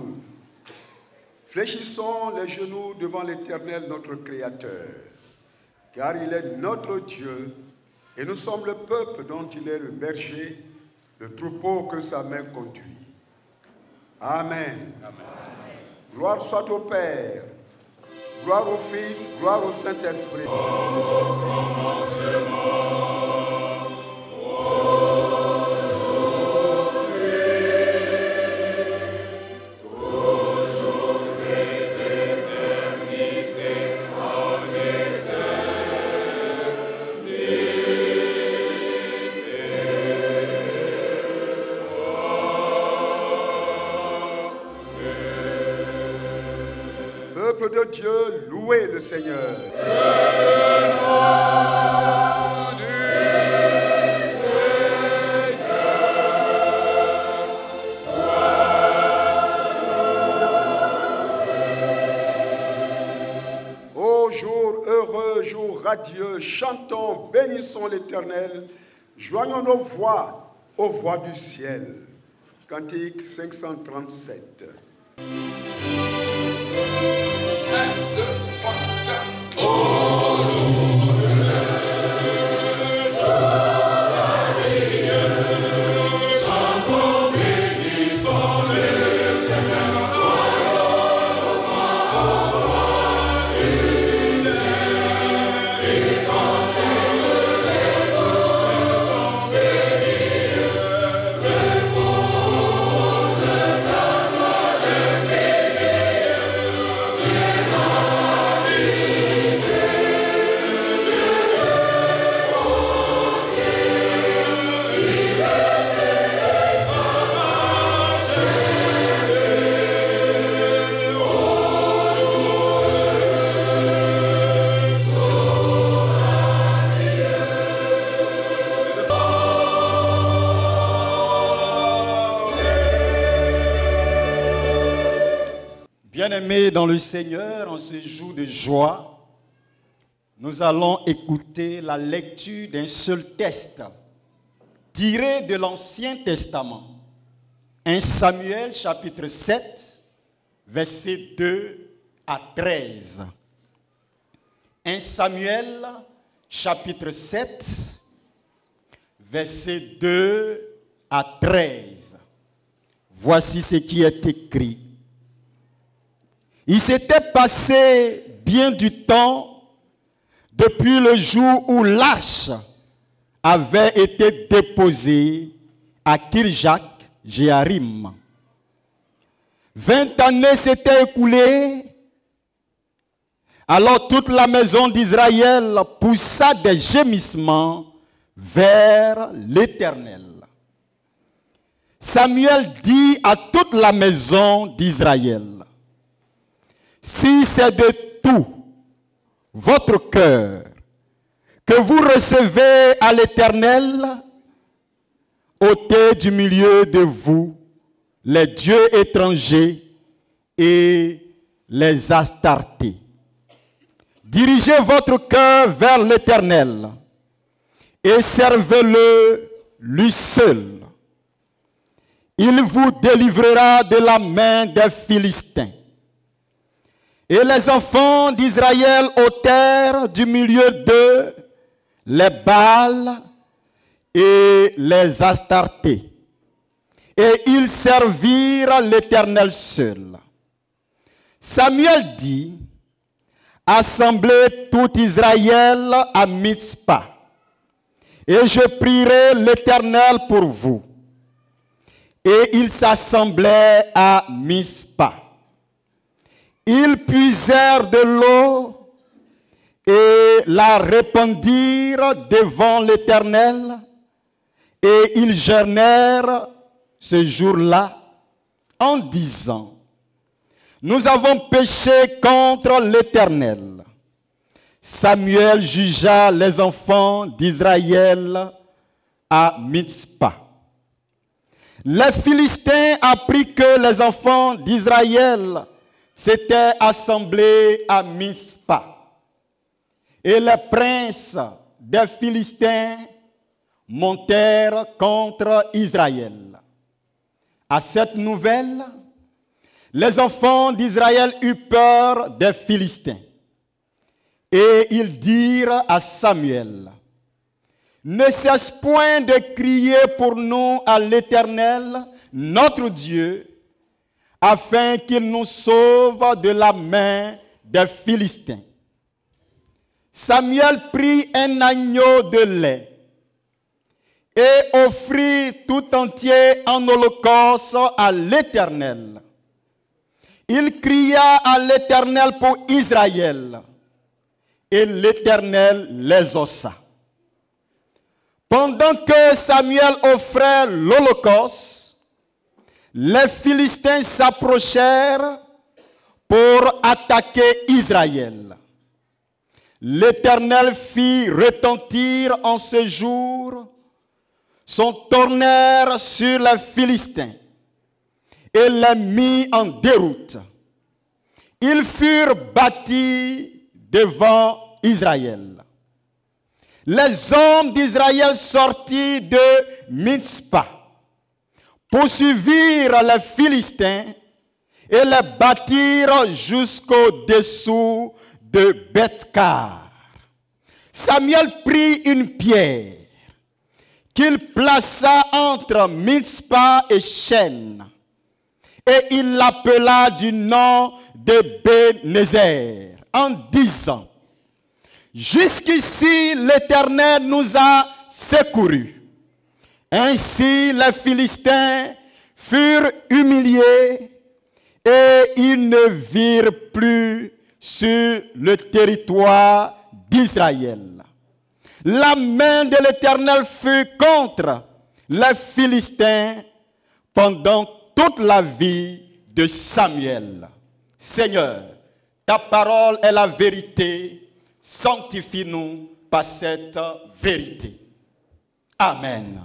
nous. Fléchissons les genoux devant l'Éternel, notre Créateur, car il est notre Dieu, et nous sommes le peuple dont il est le berger, le troupeau que sa main conduit. Amen. Amen. Gloire soit au Père, gloire au Fils, gloire au Saint-Esprit. Peuple de Dieu, louez le Seigneur. Ô jour heureux, jour radieux, chantons, bénissons l'Éternel, joignons nos voix aux voix du ciel. Cantique 537. 1, 2, 3, 4. Oh, chantons, bénissons l'Éternel, et quand toutes les eaux sont bénies, repose calme l'infini. Bien-aimés dans le Seigneur, en ce jour de joie, nous allons écouter la lecture d'un seul texte tiré de l'Ancien Testament. 1 Samuel chapitre 7, versets 2 à 13. 1 Samuel chapitre 7, versets 2 à 13. Voici ce qui est écrit. Il s'était passé bien du temps depuis le jour où l'arche avait été déposée à Kirjath Jearim. 20 années s'étaient écoulées. Alors toute la maison d'Israël poussa des gémissements vers l'Éternel. Samuel dit à toute la maison d'Israël: si c'est de tout votre cœur que vous recevez à l'Éternel, ôtez du milieu de vous les dieux étrangers et les Astartés. Dirigez votre cœur vers l'Éternel et servez-le lui seul. Il vous délivrera de la main des Philistins. Et les enfants d'Israël ôtèrent du milieu d'eux les Baals et les Astartés. Et ils servirent l'Éternel seul. Samuel dit: assemblez tout Israël à Mitzpah, et je prierai l'Éternel pour vous. Et ils s'assemblaient à Mitzpah. Ils puisèrent de l'eau et la répandirent devant l'Éternel, et ils jeûnèrent ce jour-là en disant: nous avons péché contre l'Éternel. Samuel jugea les enfants d'Israël à Mitzpah. Les Philistins apprirent que les enfants d'Israël s'étaient assemblés à Mitzpah. Et les princes des Philistins montèrent contre Israël. À cette nouvelle, les enfants d'Israël eurent peur des Philistins. Et ils dirent à Samuel, « Ne cesse point de crier pour nous à l'Éternel, notre Dieu, afin qu'il nous sauve de la main des Philistins. » Samuel prit un agneau de lait et offrit tout entier en holocauste à l'Éternel. Il cria à l'Éternel pour Israël, et l'Éternel les ossa. Pendant que Samuel offrait l'holocauste, les Philistins s'approchèrent pour attaquer Israël. L'Éternel fit retentir en ce jour son tonnerre sur les Philistins et les mit en déroute. Ils furent bâtis devant Israël. Les hommes d'Israël sortis de Mitzpah poursuivirent les Philistins et les battirent jusqu'au-dessous de Beth-Kar. Samuel prit une pierre qu'il plaça entre Mitzpah et Chêne, et il l'appela du nom de Bénézer, en disant, « Jusqu'ici l'Éternel nous a secourus. » Ainsi les Philistins furent humiliés et ils ne virent plus sur le territoire d'Israël. La main de l'Éternel fut contre les Philistins pendant toute la vie de Samuel. Seigneur, ta parole est la vérité. Sanctifie-nous par cette vérité. Amen.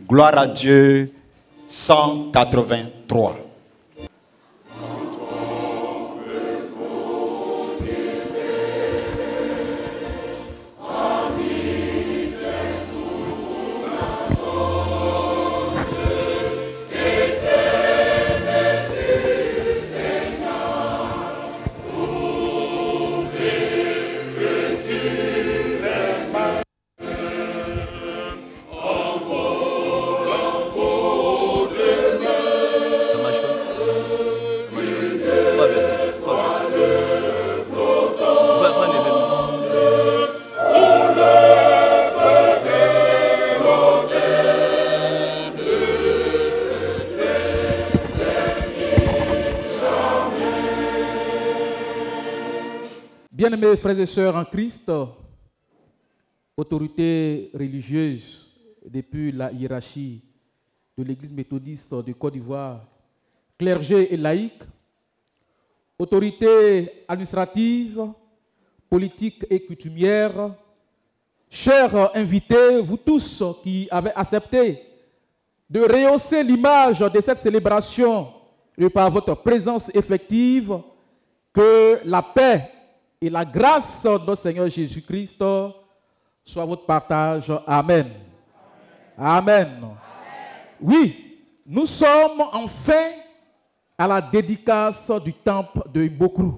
Gloire à Dieu, 183. Bien-aimés frères et sœurs en Christ, autorités religieuses depuis la hiérarchie de l'Église méthodiste de Côte d'Ivoire, clergé et laïcs, autorités administratives, politiques et coutumières, chers invités, vous tous qui avez accepté de rehausser l'image de cette célébration et par votre présence effective, que la paix et la grâce de notre Seigneur Jésus-Christ soit votre partage. Amen. Amen. Amen. Oui, nous sommes enfin à la dédicace du temple de Mbokru.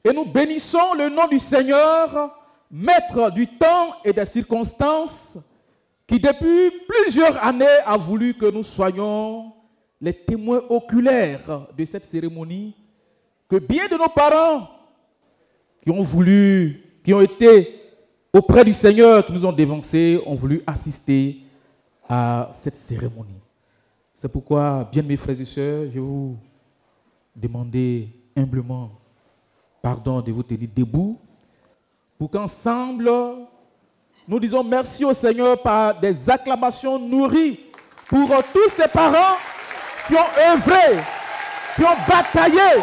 Et nous bénissons le nom du Seigneur, maître du temps et des circonstances, qui depuis plusieurs années a voulu que nous soyons les témoins oculaires de cette cérémonie, que bien de nos parents qui ont été auprès du Seigneur, qui nous ont dévancés, ont voulu assister à cette cérémonie. C'est pourquoi, bien mes frères et sœurs, je vais vous demander humblement pardon de vous tenir debout, pour qu'ensemble, nous disons merci au Seigneur par des acclamations nourries pour tous ces parents qui ont œuvré, qui ont bataillé.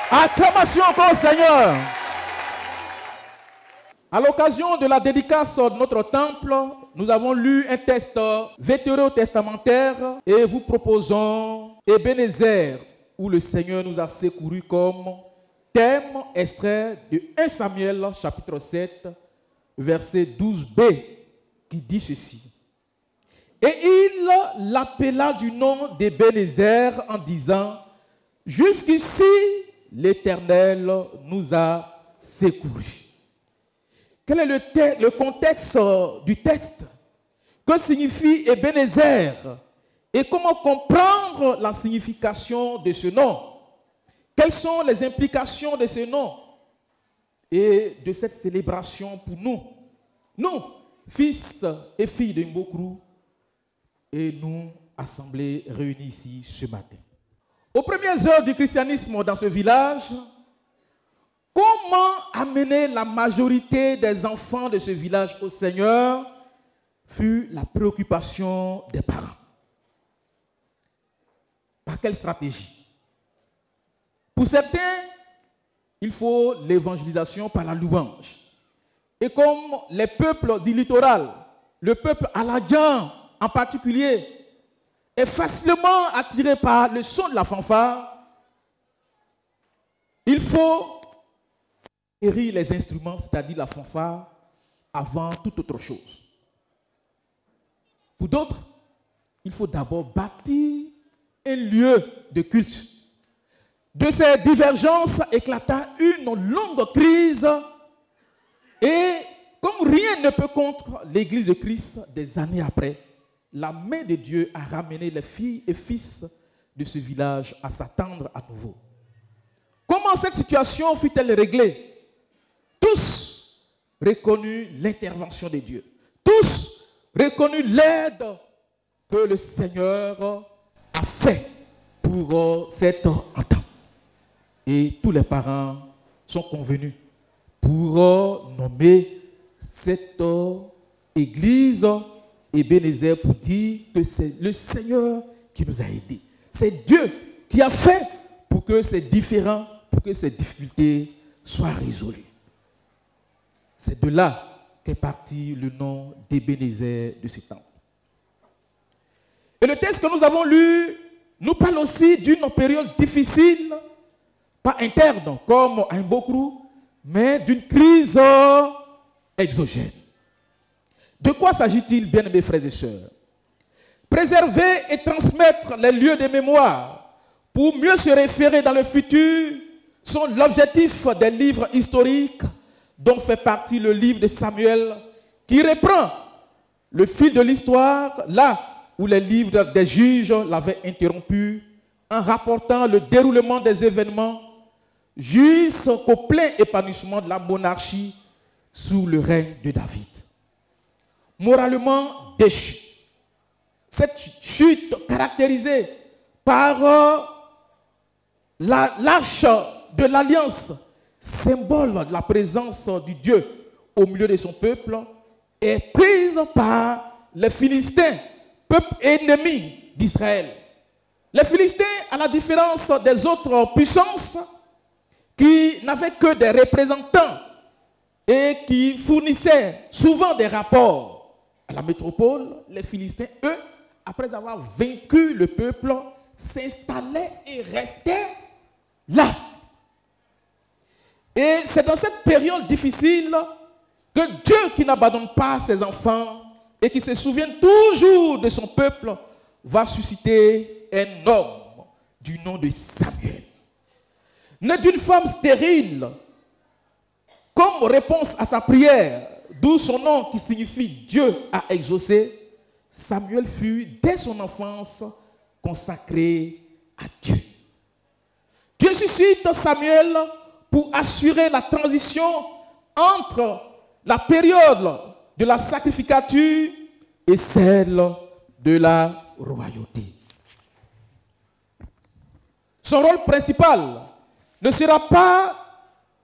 Acclamation encore au Seigneur. À l'occasion de la dédicace de notre temple, nous avons lu un texte vétérotestamentaire et vous proposons Ebenezer, où le Seigneur nous a secourus comme thème extrait de 1 Samuel chapitre 7, verset 12b, qui dit ceci. Et il l'appela du nom d'Ebenezer en disant, jusqu'ici l'Éternel nous a secourus. Quel est le contexte du texte? Que signifie Ebenezer? Et comment comprendre la signification de ce nom? Quelles sont les implications de ce nom et de cette célébration pour nous? Nous, fils et filles de Mbokru, et nous, assemblés réunis ici ce matin. Aux premières heures du christianisme dans ce village, comment amener la majorité des enfants de ce village au Seigneur fut la préoccupation des parents. Par quelle stratégie? Pour certains, il faut l'évangélisation par la louange. Et comme les peuples du littoral, le peuple aladien en particulier, est facilement attiré par le son de la fanfare, il faut hérir les instruments, c'est-à-dire la fanfare, avant toute autre chose. Pour d'autres, il faut d'abord bâtir un lieu de culte. De ces divergences éclata une longue crise et comme rien ne peut contre l'Église de Christ des années après, la main de Dieu a ramené les filles et fils de ce village à s'attendre à nouveau. Comment cette situation fut-elle réglée? Tous reconnurent l'intervention de Dieu. Tous reconnurent l'aide que le Seigneur a fait pour cette entente. Et tous les parents sont convenus pour nommer cette église Ebenezer pour dire que c'est le Seigneur qui nous a aidés. C'est Dieu qui a fait pour que ces différends, pour que ces difficultés soient résolues. C'est de là qu'est parti le nom d'Ebenezer de ce temps. Et le texte que nous avons lu nous parle aussi d'une période difficile, pas interne comme à Mbokru, mais d'une crise exogène. De quoi s'agit-il, bien-aimés frères et sœurs? Préserver et transmettre les lieux de mémoire pour mieux se référer dans le futur sont l'objectif des livres historiques dont fait partie le livre de Samuel, qui reprend le fil de l'histoire là où les livres des juges l'avaient interrompu en rapportant le déroulement des événements jusqu'au plein épanouissement de la monarchie sous le règne de David. Moralement déchu. Cette chute caractérisée par l'arche de l'alliance, symbole de la présence du Dieu au milieu de son peuple, est prise par les Philistins, peuple ennemi d'Israël. Les Philistins, à la différence des autres puissances, qui n'avaient que des représentants et qui fournissaient souvent des rapports à la métropole, les Philistins, eux, après avoir vaincu le peuple, s'installaient et restaient là. Et c'est dans cette période difficile que Dieu, qui n'abandonne pas ses enfants et qui se souvient toujours de son peuple, va susciter un homme du nom de Samuel. Né d'une femme stérile, comme réponse à sa prière, d'où son nom qui signifie Dieu a exaucé, Samuel fut dès son enfance consacré à Dieu. Dieu suscite Samuel pour assurer la transition entre la période de la sacrificature et celle de la royauté. Son rôle principal ne sera pas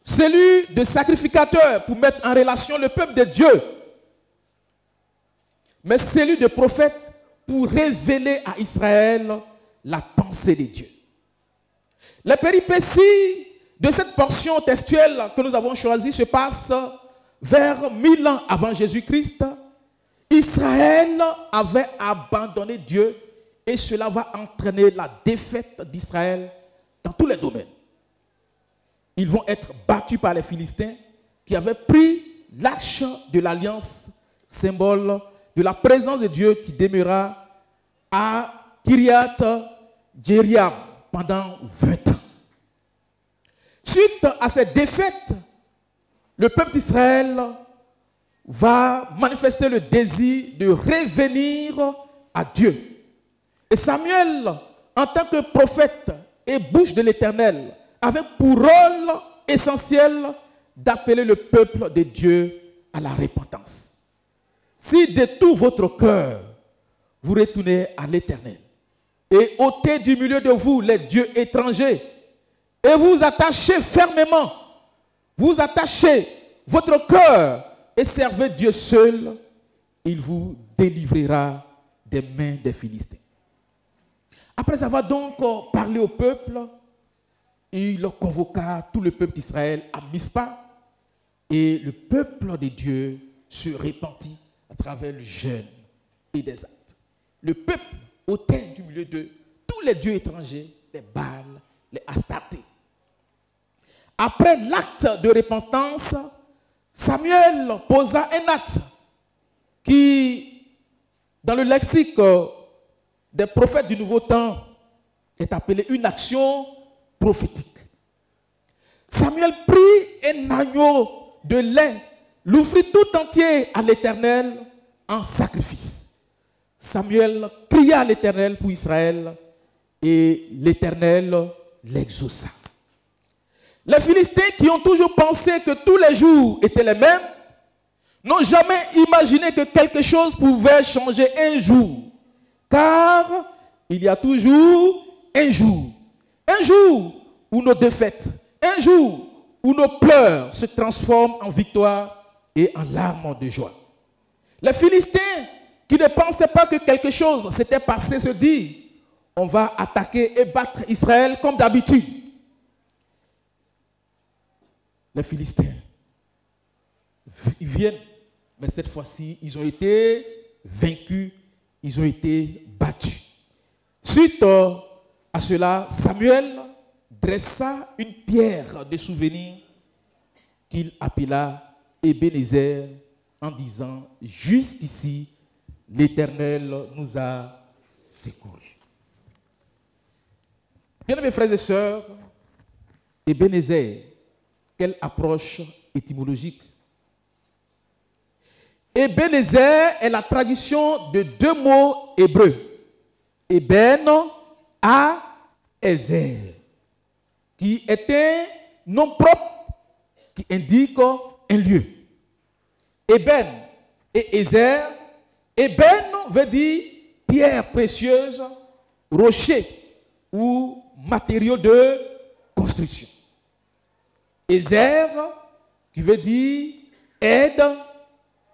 celui de sacrificateur pour mettre en relation le peuple de Dieu, mais celui de prophète pour révéler à Israël la pensée de Dieu. Les péripéties de cette portion textuelle que nous avons choisie se passent vers 1000 ans avant Jésus-Christ. Israël avait abandonné Dieu et cela va entraîner la défaite d'Israël dans tous les domaines. ils vont être battus par les Philistins qui avaient pris l'arche de l'alliance, symbole de la présence de Dieu qui demeura à Kiriath-Jéariam pendant 20 ans. Suite à cette défaite, le peuple d'Israël va manifester le désir de revenir à Dieu. Et Samuel, en tant que prophète et bouche de l'Éternel, avait pour rôle essentiel d'appeler le peuple de Dieu à la repentance. Si de tout votre cœur, vous retournez à l'Éternel et ôtez du milieu de vous les dieux étrangers et vous attachez fermement, vous attachez votre cœur et servez Dieu seul, il vous délivrera des mains des Philistins. Après avoir donc parlé au peuple, il convoqua tout le peuple d'Israël à Mispa et le peuple de Dieu se repentit à travers le jeûne et des actes. Le peuple ôtait du milieu de tous les dieux étrangers, les Baals, les Astartés. Après l'acte de repentance, Samuel posa un acte qui, dans le lexique des prophètes du Nouveau Temps, est appelé une action prophétique. Samuel prit un agneau de lait, l'offrit tout entier à l'Éternel en sacrifice. Samuel pria à l'Éternel pour Israël et l'Éternel l'exauça. Les Philistins qui ont toujours pensé que tous les jours étaient les mêmes, n'ont jamais imaginé que quelque chose pouvait changer un jour. Car il y a toujours un jour où nos défaites, un jour où nos pleurs se transforment en victoire et en larmes de joie. Les Philistins qui ne pensaient pas que quelque chose s'était passé se disent, on va attaquer et battre Israël comme d'habitude. Les Philistins, ils viennent, mais cette fois-ci, ils ont été vaincus, ils ont été battus. Suite à cela, Samuel dressa une pierre de souvenir qu'il appela Ebenezer en disant, jusqu'ici, l'Éternel nous a secourus. Bien mes frères et sœurs, Ebenezer, quelle approche étymologique. Ebenezer est la traduction de deux mots hébreux. Eben, à Ezer, qui est un nom propre qui indique un lieu. Eben et Ezer. Eben veut dire pierre précieuse, rocher ou matériau de construction. Ezer, qui veut dire aide,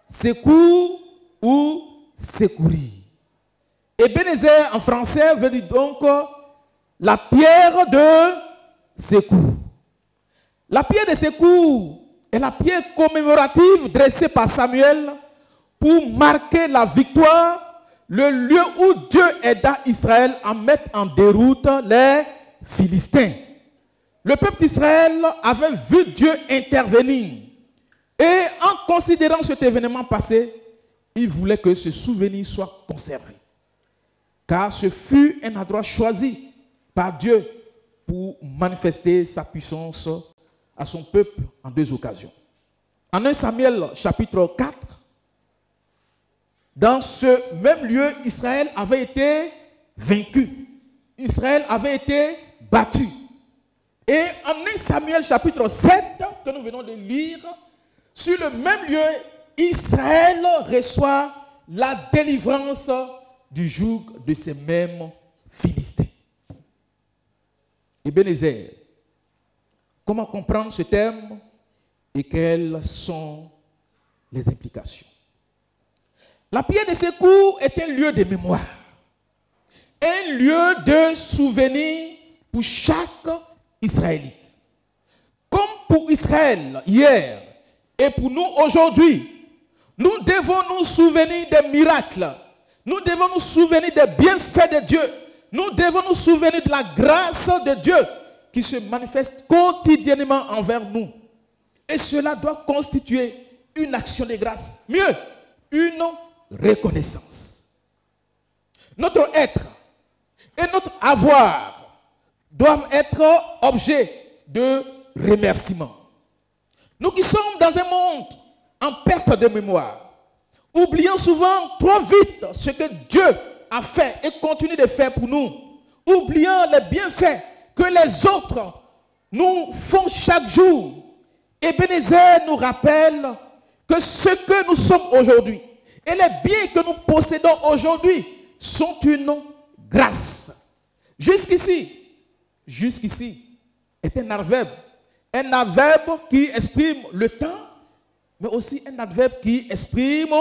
secours ou secourir. Ebenezer en français veut dire donc la pierre de secours. La pierre de secours est la pierre commémorative dressée par Samuel pour marquer la victoire, le lieu où Dieu aida Israël à mettre en déroute les Philistins. Le peuple d'Israël avait vu Dieu intervenir. Et en considérant cet événement passé, il voulait que ce souvenir soit conservé. Car ce fut un endroit choisi par Dieu pour manifester sa puissance à son peuple en deux occasions. En 1 Samuel chapitre 4, dans ce même lieu, Israël avait été vaincu. Israël avait été battu. Et en 1 Samuel chapitre 7, que nous venons de lire, sur le même lieu, Israël reçoit la délivrance du joug de ces mêmes Philistins. Ebenezer, comment comprendre ce terme et quelles sont les implications? La pierre de secours est un lieu de mémoire, un lieu de souvenir pour chaque Israélite. Comme pour Israël hier et pour nous aujourd'hui, nous devons nous souvenir des miracles, nous devons nous souvenir des bienfaits de Dieu, nous devons nous souvenir de la grâce de Dieu qui se manifeste quotidiennement envers nous. Et cela doit constituer une action de grâce. Mieux, une reconnaissance. Notre être et notre avoir doivent être objet de remerciement. Nous qui sommes dans un monde en perte de mémoire, oublions souvent trop vite ce que Dieu a fait et continue de faire pour nous. Oublions les bienfaits que les autres nous font chaque jour. Ebenezer nous rappelle que ce que nous sommes aujourd'hui et les biens que nous possédons aujourd'hui sont une grâce. Jusqu'ici est un adverbe qui exprime le temps, mais aussi un adverbe qui exprime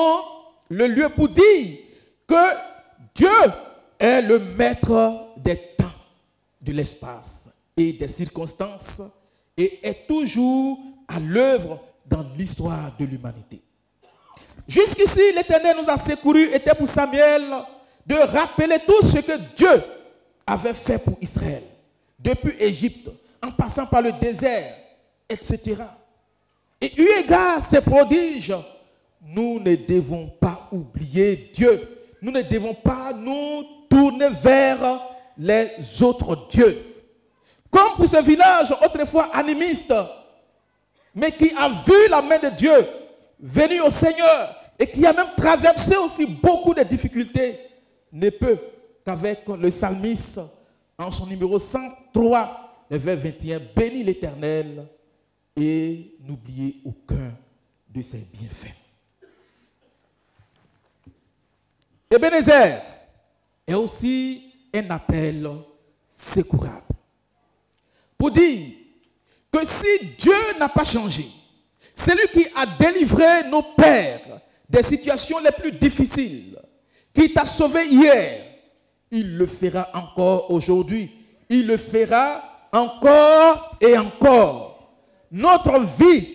le lieu pour dire que Dieu est le maître des temps, de l'espace et des circonstances et est toujours à l'œuvre dans l'histoire de l'humanité. Jusqu'ici, l'Éternel nous a secourus, était pour Samuel de rappeler tout ce que Dieu avait fait pour Israël, depuis Égypte, en passant par le désert, etc. Et eu égard à ces prodiges, nous ne devons pas oublier Dieu. Nous ne devons pas nous tourner vers les autres dieux. Comme pour ce village autrefois animiste, mais qui a vu la main de Dieu venir au Seigneur et qui a même traversé aussi beaucoup de difficultés, ne peut qu'avec le psalmiste en son numéro 103, le vers 21, bénis l'Éternel et n'oubliez aucun de ses bienfaits. Ebenezer est aussi un appel secourable pour dire que si Dieu n'a pas changé, celui qui a délivré nos pères des situations les plus difficiles, qui t'a sauvé hier, il le fera encore aujourd'hui. Il le fera encore et encore. Notre vie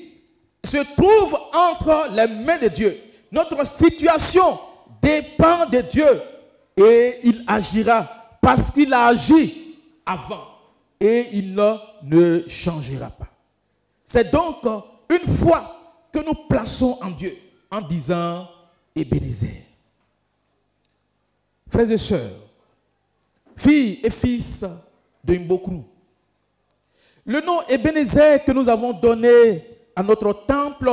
se trouve entre les mains de Dieu. Notre situation dépend de Dieu. Et il agira parce qu'il a agi avant. Et il ne changera pas. C'est donc une foi que nous plaçons en Dieu en disant Ebenezer. Frères et sœurs, filles et fils de Mbokru, le nom Ebenezer que nous avons donné à notre temple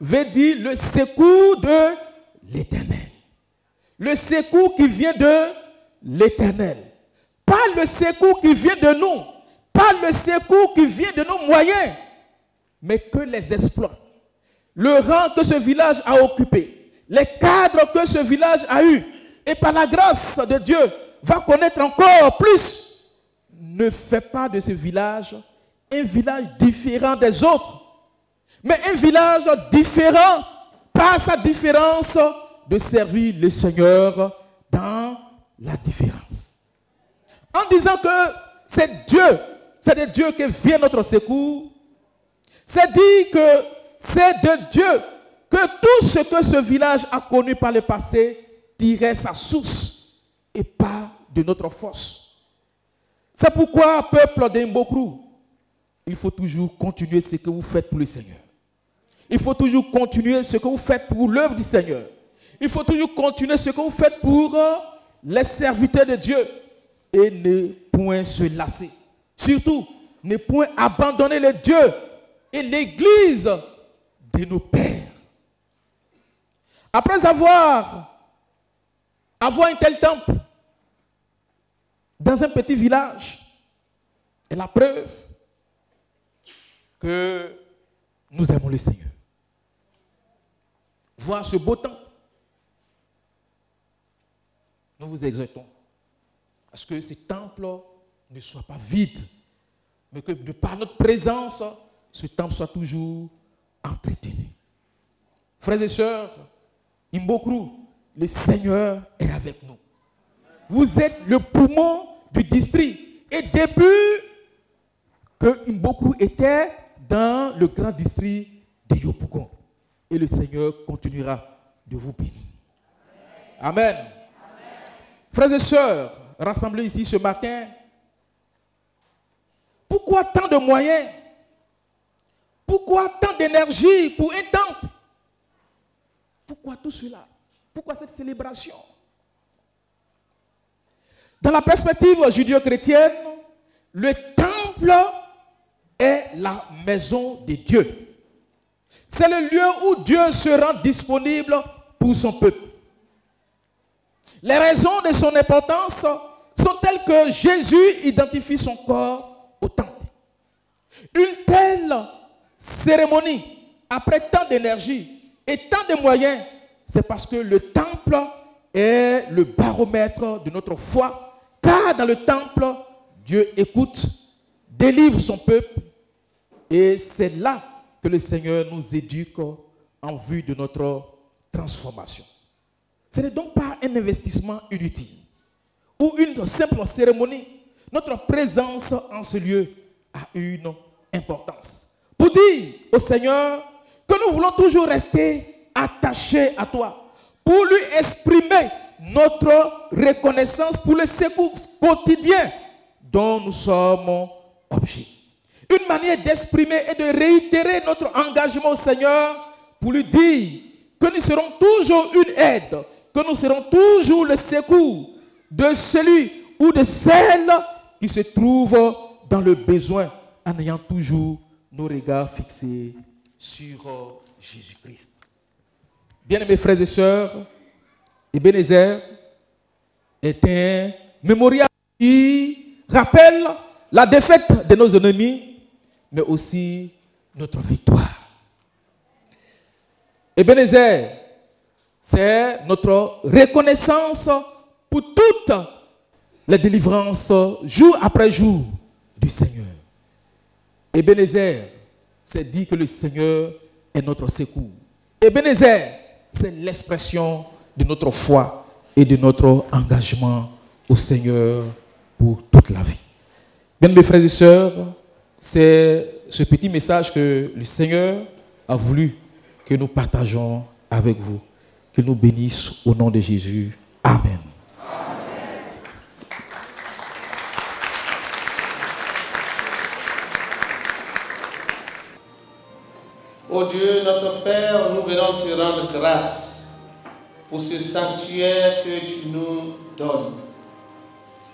veut dire le secours de l'Éternel. Le secours qui vient de l'Éternel. Pas le secours qui vient de nous. Pas le secours qui vient de nos moyens. Mais que les exploits, le rang que ce village a occupé, les cadres que ce village a eu, et par la grâce de Dieu, va connaître encore plus, ne fait pas de ce village un village différent des autres, mais un village différent par sa différence de servir le Seigneur dans la différence. En disant que c'est de Dieu que vient notre secours, c'est dire que c'est de Dieu que tout ce que ce village a connu par le passé tirait sa source et pas de notre force. C'est pourquoi, peuple de Mbokru, il faut toujours continuer ce que vous faites pour le Seigneur. Il faut toujours continuer ce que vous faites pour l'œuvre du Seigneur. Il faut toujours continuer ce que vous faites pour les serviteurs de Dieu et ne point se lasser. Surtout, ne point abandonner le Dieu et l'église de nos pères. Après avoir un tel temple dans un petit village est la preuve que nous aimons le Seigneur. Voir ce beau temple, nous vous exhortons à ce que ce temple ne soit pas vide, mais que de par notre présence, ce temple soit toujours entretenu. Frères et sœurs, Mbokru, le Seigneur est avec nous. Vous êtes le poumon du district. Et depuis que Mbokru était dans le grand district de Yopougon, et le Seigneur continuera de vous bénir. Amen. Amen. Frères et sœurs, rassemblés ici ce matin, pour Pourquoi tant de moyens? Pourquoi tant d'énergie pour un temple? Pourquoi tout cela? Pourquoi cette célébration? Dans la perspective judéo-chrétienne, le temple est la maison de Dieu. C'est le lieu où Dieu se rend disponible pour son peuple. Les raisons de son importance sont telles que Jésus identifie son corps au temple. Une telle cérémonie, après tant d'énergie et tant de moyens, c'est parce que le temple est le baromètre de notre foi, car dans le temple, Dieu écoute, délivre son peuple, et c'est là que le Seigneur nous éduque en vue de notre transformation. Ce n'est donc pas un investissement inutile ou une simple cérémonie. Notre présence en ce lieu a une importance. Pour dire au Seigneur que nous voulons toujours rester attachés à toi, pour lui exprimer notre reconnaissance pour le secours quotidien dont nous sommes objets. Une manière d'exprimer et de réitérer notre engagement au Seigneur pour lui dire que nous serons toujours une aide, que nous serons toujours le secours de celui ou de celle qui se trouve dans le besoin, en ayant toujours nos regards fixés sur Jésus-Christ. Bien-aimés frères et sœurs, Ebenezer est un mémorial qui rappelle la défaite de nos ennemis, mais aussi notre victoire. Ebenezer, c'est notre reconnaissance pour toutes les délivrances, jour après jour, du Seigneur. Ebenezer, c'est dire que le Seigneur est notre secours. Ebenezer, c'est l'expression de notre foi et de notre engagement au Seigneur pour toute la vie. Bien, mes frères et sœurs, c'est ce petit message que le Seigneur a voulu que nous partageons avec vous. Qu'il nous bénisse au nom de Jésus. Amen. Ô Dieu, notre Père, nous venons te rendre grâce pour ce sanctuaire que tu nous donnes.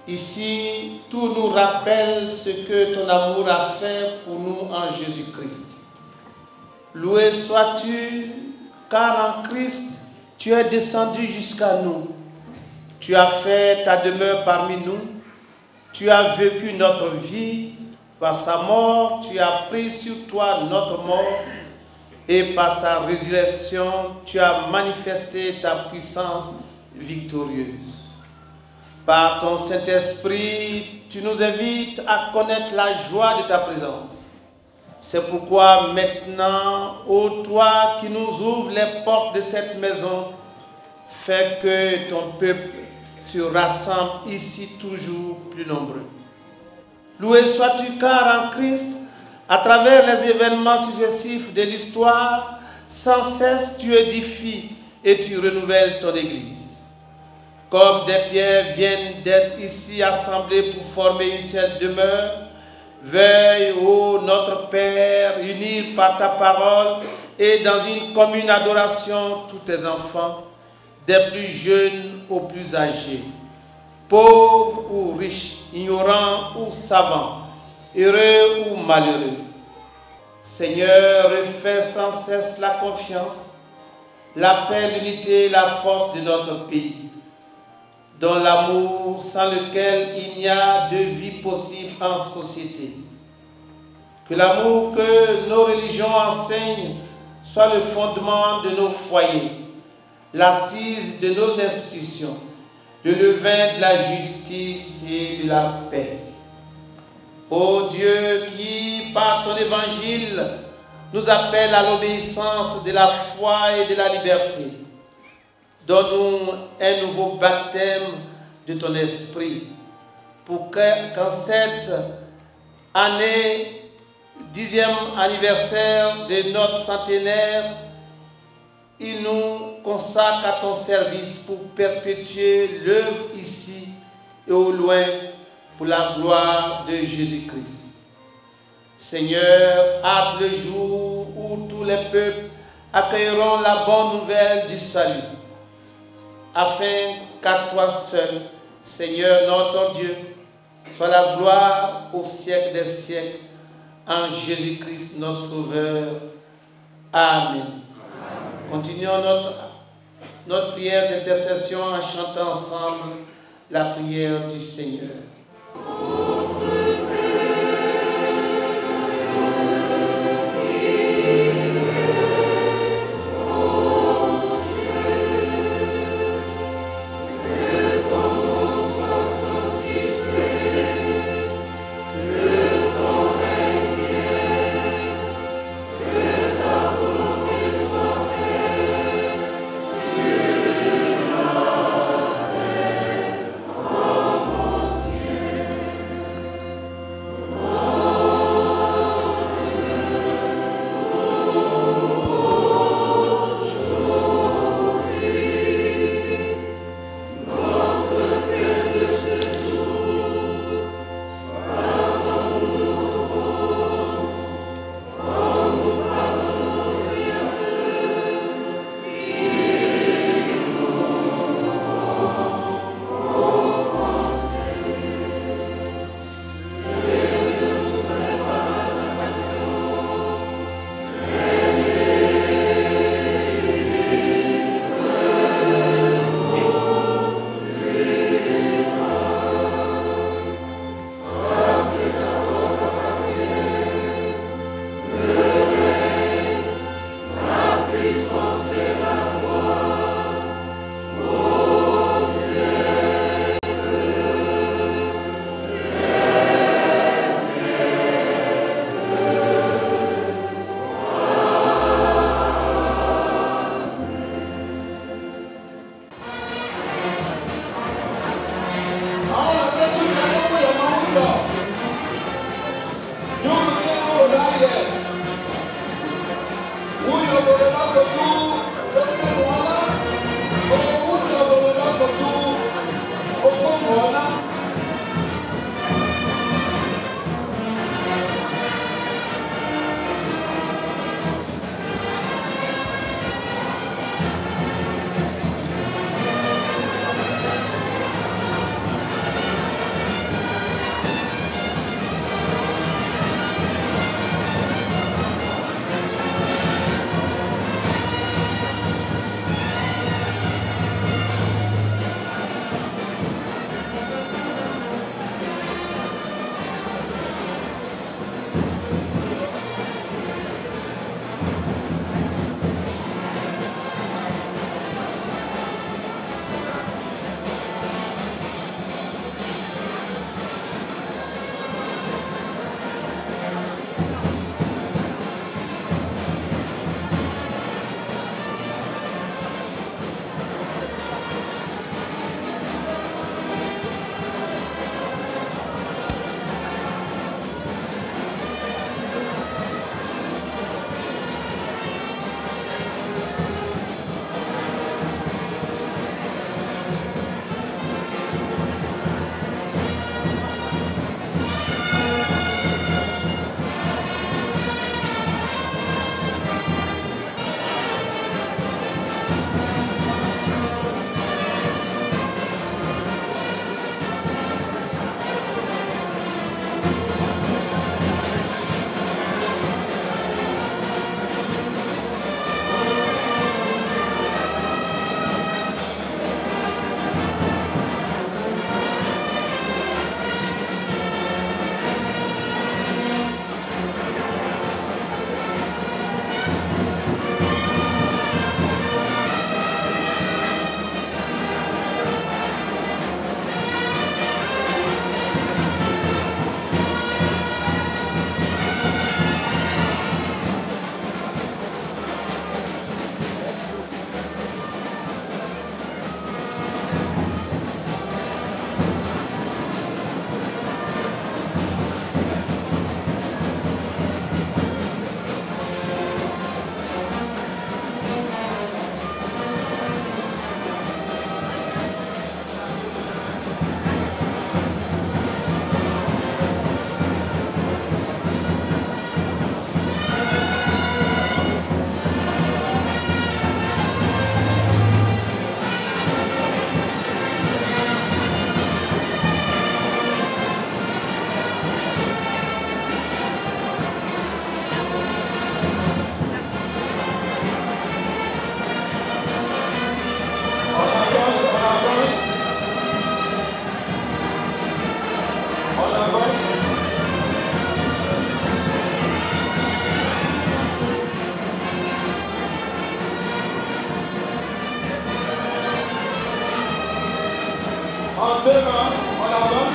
Ici, tout nous rappelle ce que ton amour a fait pour nous en Jésus-Christ. Loué sois-tu, car en Christ, tu es descendu jusqu'à nous. Tu as fait ta demeure parmi nous. Tu as vécu notre vie. Par sa mort, tu as pris sur toi notre mort. Et par sa résurrection, tu as manifesté ta puissance victorieuse. Par ton Saint-Esprit, tu nous invites à connaître la joie de ta présence. C'est pourquoi maintenant, ô toi qui nous ouvres les portes de cette maison, fais que ton peuple se rassemble ici toujours plus nombreux. Loué sois-tu, car en Christ, à travers les événements successifs de l'histoire, sans cesse tu édifies et tu renouvelles ton Église. Comme des pierres viennent d'être ici assemblées pour former une seule demeure, veuille, ô notre Père, unir par ta parole et dans une commune adoration tous tes enfants, des plus jeunes aux plus âgés, pauvres ou riches, ignorants ou savants, heureux ou malheureux. Seigneur, refais sans cesse la confiance, la paix, l'unité et la force de notre pays, dans l'amour sans lequel il n'y a de vie possible en société. Que l'amour que nos religions enseignent soit le fondement de nos foyers, l'assise de nos institutions, le levain de la justice et de la paix. Ô Dieu qui, par ton évangile, nous appelle à l'obéissance de la foi et de la liberté, donne-nous un nouveau baptême de ton esprit, pour qu'en cette année, 10e anniversaire de notre centenaire, il nous consacre à ton service pour perpétuer l'œuvre ici et au loin pour la gloire de Jésus-Christ. Seigneur, hâte le jour où tous les peuples accueilleront la bonne nouvelle du salut, afin qu'à toi seul, Seigneur notre Dieu, soit la gloire au siècle des siècles, en Jésus-Christ notre Sauveur. Amen. Continuons notre prière d'intercession en chantant ensemble la prière du Seigneur. En 2 rangs, on avance.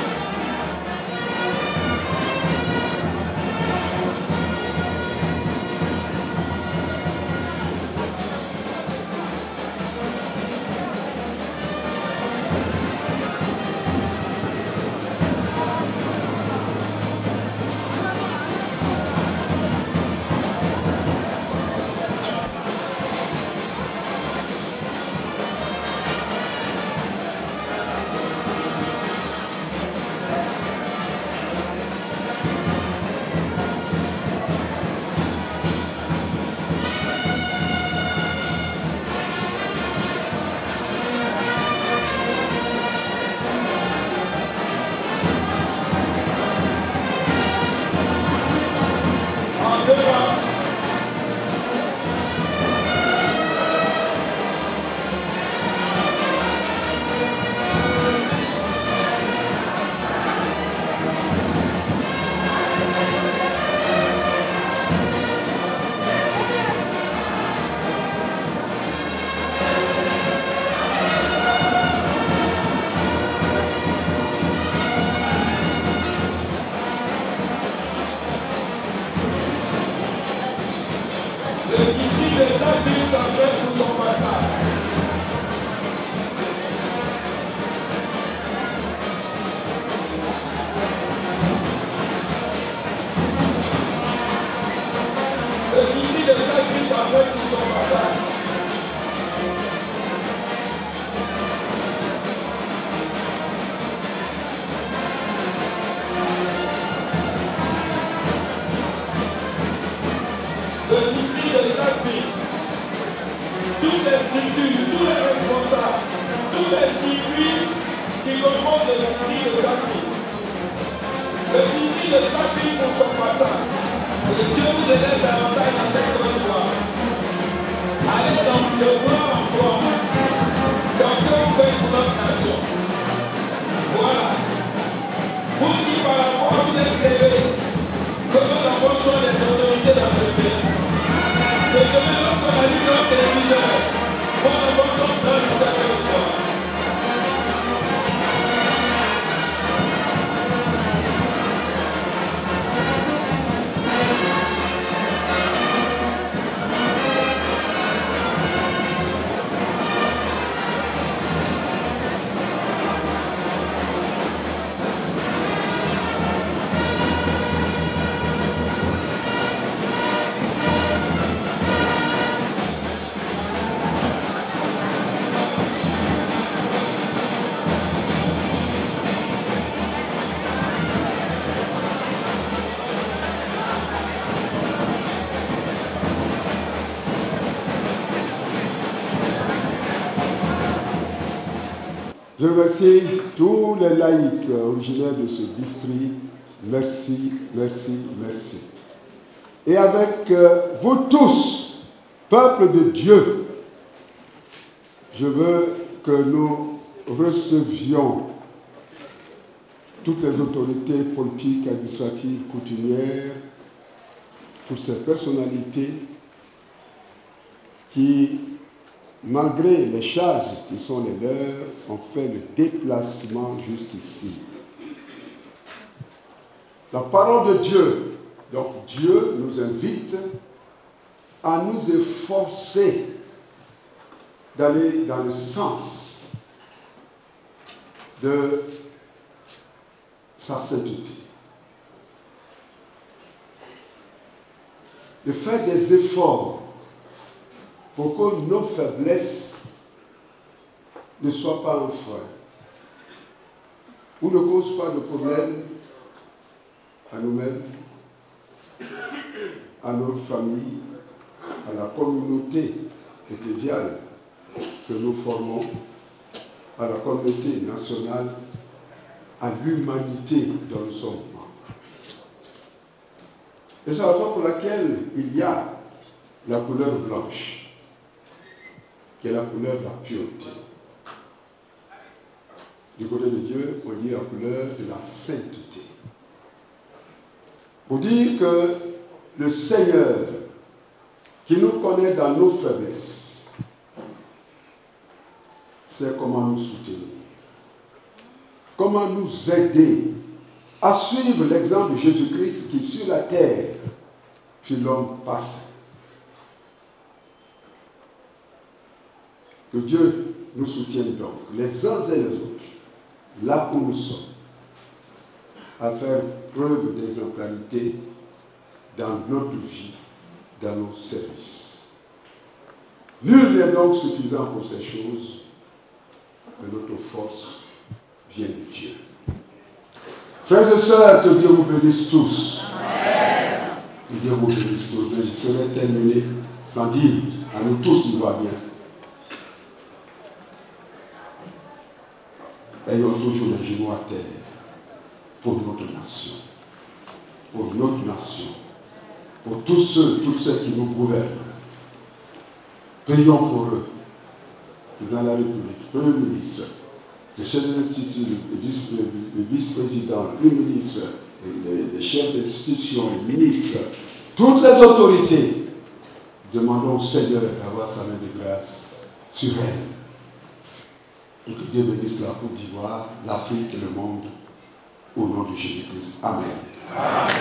Je remercie tous les laïcs originaires de ce district. Merci, merci, merci. Et avec vous tous, peuple de Dieu, je veux que nous recevions toutes les autorités politiques, administratives, coutumières, toutes ces personnalités qui, malgré les charges qui sont les leurs, ont fait le déplacement jusqu'ici. La parole de Dieu, donc Dieu nous invite à nous efforcer d'aller dans le sens de sa sainteté. De faire des efforts pour que nos faiblesses ne soient pas un frein ou ne causent pas de problème à nous-mêmes, à notre famille, à la communauté ecclésiale que nous formons, à la communauté nationale, à l'humanité dont nous sommes membres. Et c'est la raison pour laquelle il y a la couleur blanche, qui est la couleur de la pureté. Du côté de Dieu, on dit la couleur de la sainteté. Pour dire que le Seigneur, qui nous connaît dans nos faiblesses, sait comment nous soutenir. comment nous aider à suivre l'exemple de Jésus-Christ qui sur la terre fut l'homme parfait. Que Dieu nous soutienne donc, les uns et les autres, là où nous sommes, à faire preuve d'exemplarité dans notre vie, dans nos services. Nul n'est donc suffisant pour ces choses, mais notre force vient de Dieu. Frères et sœurs, que Dieu vous bénisse tous. Amen. Que Dieu vous bénisse tous. Mais je serais terminé sans dire, à nous tous, il va bien. Ayons toujours les genoux à terre pour notre nation. Pour notre nation. Pour tous ceux, toutes celles qui nous gouvernent. Prions pour eux. Président de la République, Premier ministre, le chef de l'Institut, le vice-président, le ministre, les chefs d'institution, les ministres, toutes les autorités. Demandons au Seigneur d'avoir sa main de grâce sur elles. Et que Dieu bénisse la Côte d'Ivoire, l'Afrique et le monde, au nom de Jésus-Christ. Amen. Amen.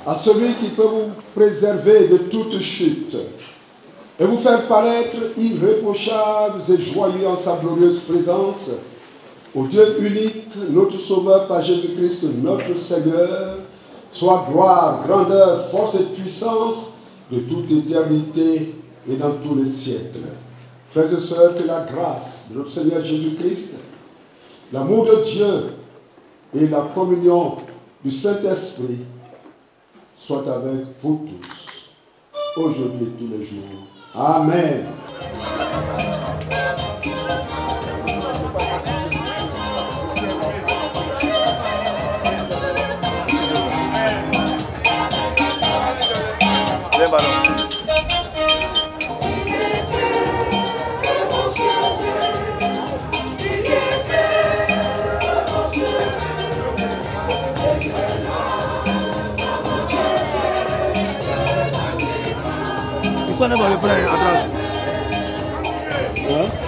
À celui qui peut vous préserver de toute chute et vous faire paraître irréprochables et joyeux en sa glorieuse présence, au Dieu unique, notre Sauveur par Jésus-Christ, notre Seigneur, soit gloire, grandeur, force et puissance de toute éternité et dans tous les siècles. Frères et sœurs, que la grâce de notre Seigneur Jésus-Christ, l'amour de Dieu et la communion du Saint-Esprit soit avec vous tous, aujourd'hui et tous les jours. Amen. ¿Cuándo va a poner atrás? Amen.